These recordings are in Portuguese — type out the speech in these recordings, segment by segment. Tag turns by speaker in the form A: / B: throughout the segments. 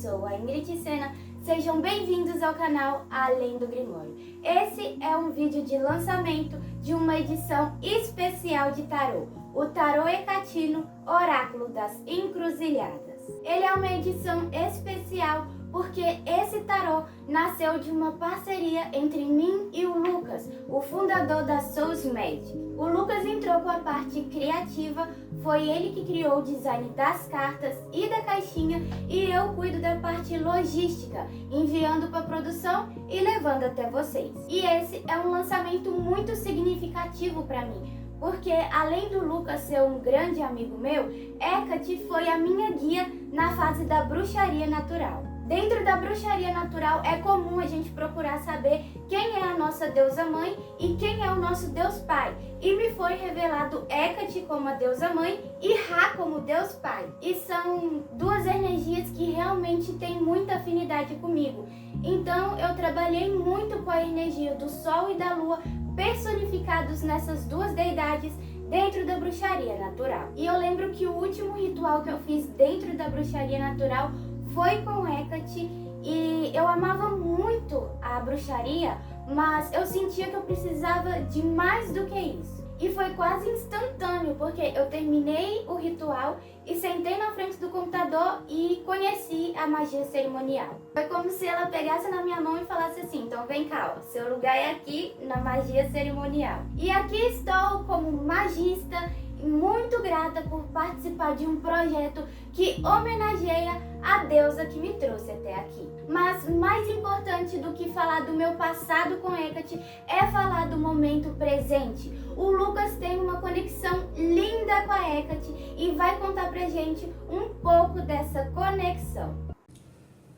A: sou a Ingrid Sena, sejam bem-vindos ao canal Além do Grimório. Esse é um vídeo de lançamento de uma edição especial de tarô, o Tarô Hecatino, Oráculo das Encruzilhadas. Ele é uma edição especial porque esse tarô nasceu de uma parceria entre mim e o Lucas, o fundador da Soulsmed. O Lucas entrou com a parte criativa, foi ele que criou o design das cartas e da caixinha e eu cuido da parte logística, enviando para a produção e levando até vocês. E esse é um lançamento muito significativo para mim, porque além do Lucas ser um grande amigo meu, Hecate foi a minha guia na fase da bruxaria natural. Dentro da bruxaria natural é comum a gente procurar saber quem é a nossa deusa mãe e quem é o nosso deus pai. E me foi revelado Hecate como a deusa mãe e Ra como deus pai. E são duas energias que realmente têm muita afinidade comigo. Então eu trabalhei muito com a energia do sol e da lua personificados nessas duas deidades dentro da bruxaria natural. E eu lembro que o último ritual que eu fiz dentro da bruxaria natural foi com Hecate e eu amava muito a bruxaria, mas eu sentia que eu precisava de mais do que isso. E foi quase instantâneo, porque eu terminei o ritual e sentei na frente do computador e conheci a magia cerimonial. Foi como se ela pegasse na minha mão e falasse assim: então vem cá, ó, seu lugar é aqui na magia cerimonial. E aqui estou como magista, muito grata por participar de um projeto que homenageia a deusa que me trouxe até aqui. Mas mais importante do que falar do meu passado com Hecate é falar do momento presente. O Lucas tem uma conexão linda com a Hecate e vai contar pra gente um pouco dessa conexão.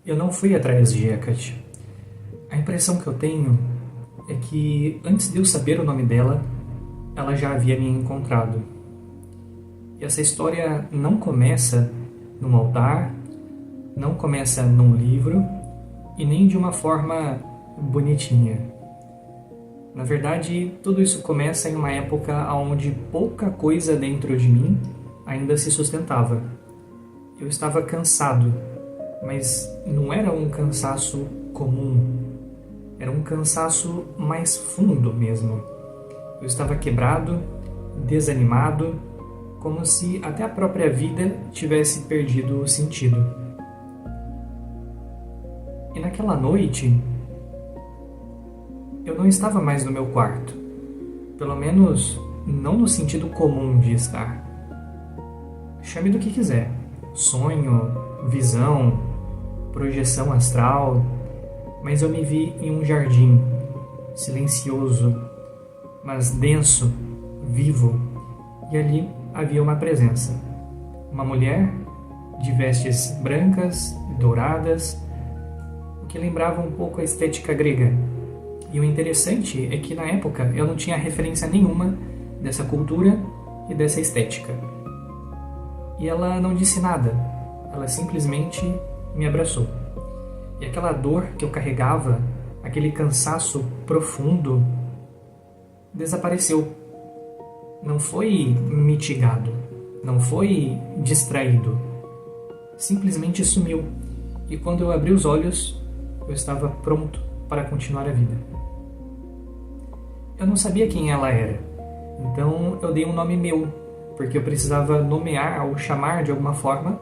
B: Eu não fui atrás de Hecate. A impressão que eu tenho é que antes de eu saber o nome dela, ela já havia me encontrado. E essa história não começa num altar, não começa num livro e nem de uma forma bonitinha. Na verdade, tudo isso começa em uma época onde pouca coisa dentro de mim ainda se sustentava. Eu estava cansado, mas não era um cansaço comum, era um cansaço mais fundo mesmo. Eu estava quebrado, desanimado, como se até a própria vida tivesse perdido o sentido. E naquela noite, eu não estava mais no meu quarto, pelo menos não no sentido comum de estar. Chame do que quiser, sonho, visão, projeção astral, mas eu me vi em um jardim, silencioso, mas denso, vivo, e ali havia uma presença. Uma mulher de vestes brancas e douradas, o que lembrava um pouco a estética grega. E o interessante é que na época eu não tinha referência nenhuma dessa cultura e dessa estética. E ela não disse nada, ela simplesmente me abraçou. E aquela dor que eu carregava, aquele cansaço profundo, desapareceu. Não foi mitigado, não foi distraído, simplesmente sumiu. E quando eu abri os olhos, eu estava pronto para continuar a vida. Eu não sabia quem ela era, então eu dei um nome meu, porque eu precisava nomear ou chamar de alguma forma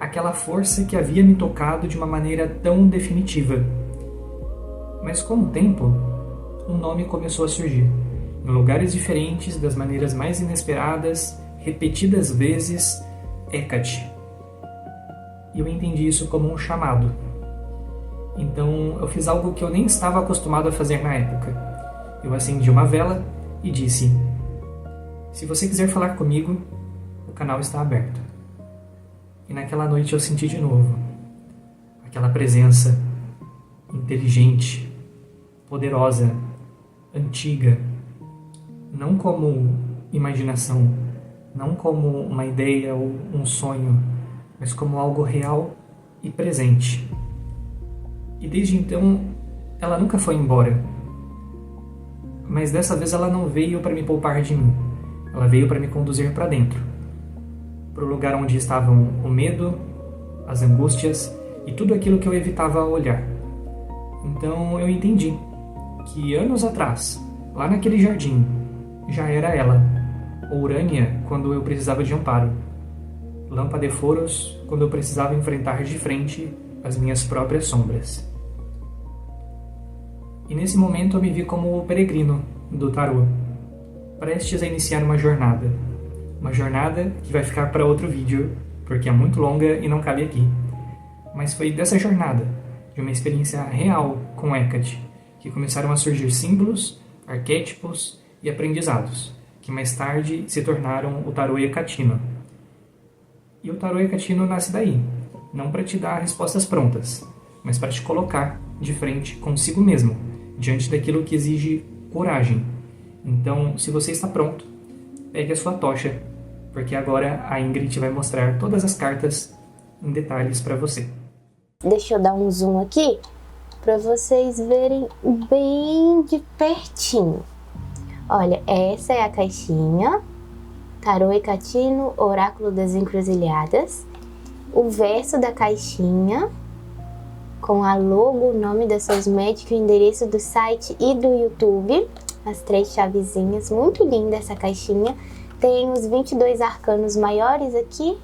B: aquela força que havia me tocado de uma maneira tão definitiva. Mas com o tempo, um nome começou a surgir. Em lugares diferentes, das maneiras mais inesperadas, repetidas vezes, Hecate. E eu entendi isso como um chamado. Então eu fiz algo que eu nem estava acostumado a fazer na época. Eu acendi uma vela e disse: se você quiser falar comigo, o canal está aberto. E naquela noite eu senti de novo aquela presença inteligente, poderosa, antiga, não como imaginação, não como uma ideia ou um sonho, mas como algo real e presente. E desde então, ela nunca foi embora. Mas dessa vez ela não veio para me poupar de mim. Ela veio para me conduzir para dentro, para o lugar onde estavam o medo, as angústias e tudo aquilo que eu evitava olhar. Então eu entendi que anos atrás, lá naquele jardim, já era ela, Urânia quando eu precisava de amparo, Lampadeforos quando eu precisava enfrentar de frente as minhas próprias sombras. E nesse momento eu me vi como o peregrino do tarô, prestes a iniciar uma jornada que vai ficar para outro vídeo, porque é muito longa e não cabe aqui. Mas foi dessa jornada, de uma experiência real com Hecate, que começaram a surgir símbolos, arquétipos e aprendizados, que mais tarde se tornaram o tarô hecatino. E o tarô hecatino nasce daí, não para te dar respostas prontas, mas para te colocar de frente consigo mesmo, diante daquilo que exige coragem. Então, se você está pronto, pegue a sua tocha, porque agora a Ingrid vai mostrar todas as cartas em detalhes para você.
A: Deixa eu dar um zoom aqui para vocês verem bem de pertinho. Olha, essa é a caixinha, Tarô Hecatino, Oráculo das Encruzilhadas. O verso da caixinha, com a logo, o nome da Soulsmagic, o endereço do site e do YouTube. As 3 chavezinhas, muito linda essa caixinha. Tem os 22 arcanos maiores aqui,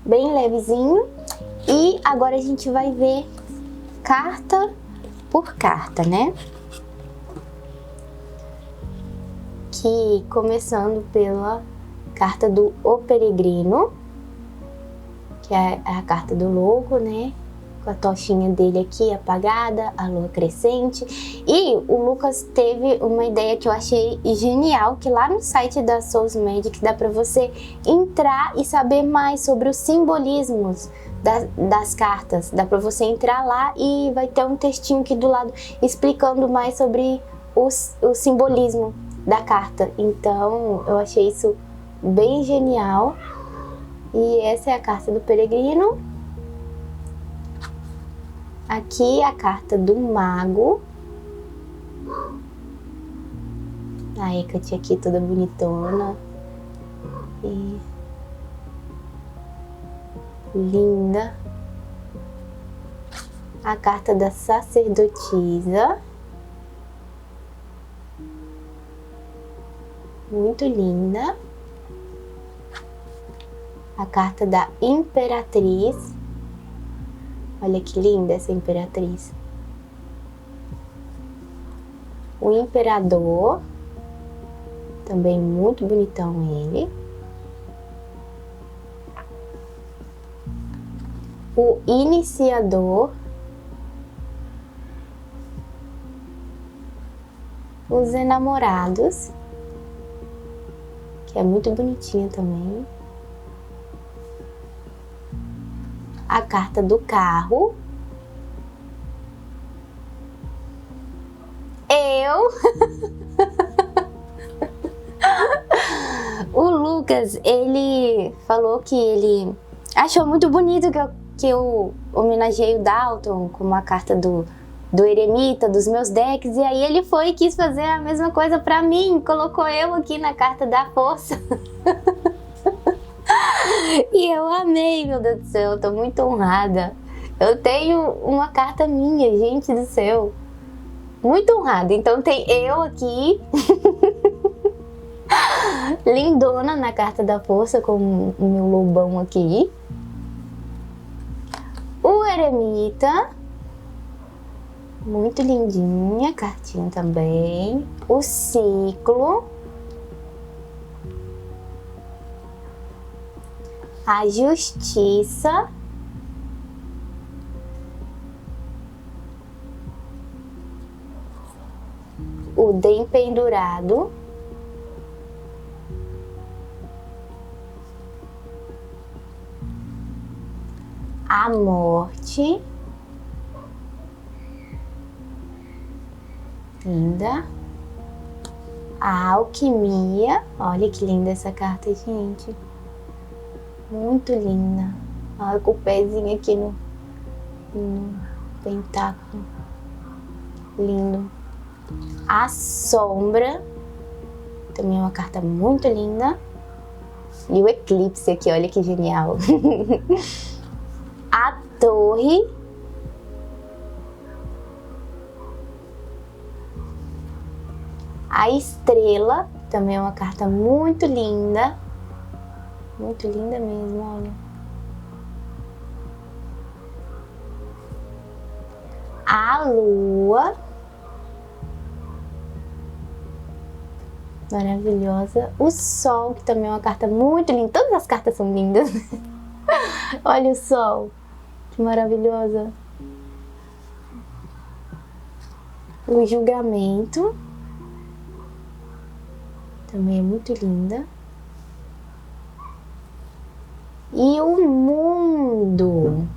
A: bem levezinho. E agora a gente vai ver carta por carta, né? Que começando pela carta do O Peregrino, que é a carta do logo, né? Com a tochinha dele aqui apagada, a lua crescente. E o Lucas teve uma ideia que eu achei genial, que lá no site da Soulsmagic dá para você entrar e saber mais sobre os simbolismos das cartas. Dá para você entrar lá e vai ter um textinho aqui do lado explicando mais sobre o simbolismo da carta. Então eu achei isso bem genial. E essa é a carta do Peregrino. Aqui a carta do Mago. A Hecate aqui toda bonitona. E linda. A carta da Sacerdotisa. Muito linda. A carta da Imperatriz. Olha que linda essa Imperatriz. O Imperador. Também muito bonitão ele. O Iniciador. Os Enamorados. Que é muito bonitinha também. A carta do Carro. O Lucas, ele falou que ele achou muito bonito que eu homenageei o Dalton com uma carta do Eremita, dos meus decks, e aí ele foi e quis fazer a mesma coisa pra mim, colocou eu aqui na carta da Força. E eu amei, meu Deus do céu, eu tô muito honrada. Eu tenho uma carta minha, gente do céu. Muito honrada. Então tem eu aqui, lindona na carta da Força, com o meu lobão aqui. O Eremita, muito lindinha, cartinha também. O Ciclo. A Justiça. O Dempendurado. A Morte. Linda. A Alquimia. Olha que linda essa carta, gente. Muito linda. Olha com o pezinho aqui no pentáculo. Lindo. A Sombra. Também é uma carta muito linda. E o Eclipse aqui, olha que genial. A torre, a estrela, também é uma carta muito linda mesmo, olha. A lua, maravilhosa. O sol, que também é uma carta muito linda. Todas as cartas são lindas. Olha o sol, que maravilhosa. O julgamento, também é muito linda. E o mundo.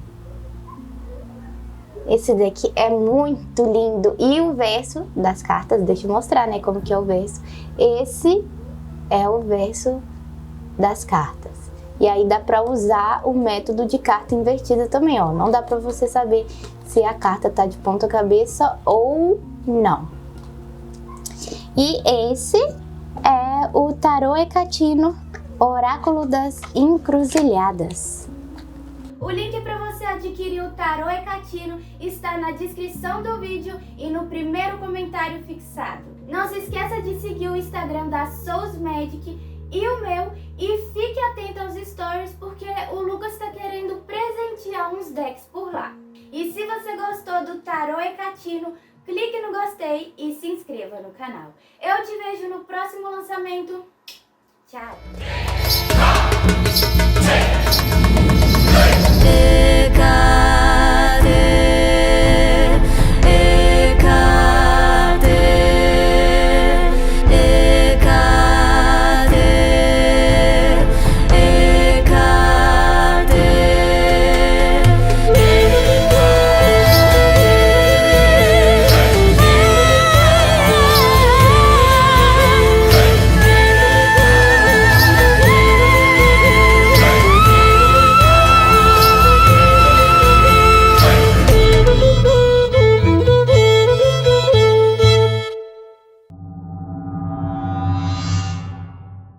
A: Esse daqui é muito lindo. E o verso das cartas, deixa eu mostrar, né, como que é o verso. Esse é o verso das cartas. E aí dá pra usar o método de carta invertida também, ó. Não dá pra você saber se a carta tá de ponta cabeça ou não. E esse é o Tarô Hecatino, Oráculo das Encruzilhadas. O link para você adquirir o Tarô Hecatino está na descrição do vídeo e no primeiro comentário fixado. Não se esqueça de seguir o Instagram da Souls Magic e o meu, e fique atento aos stories porque o Lucas está querendo presentear uns decks por lá. E se você gostou do Tarô Hecatino, clique no gostei e se inscreva no canal. Eu te vejo no próximo lançamento. Tchau!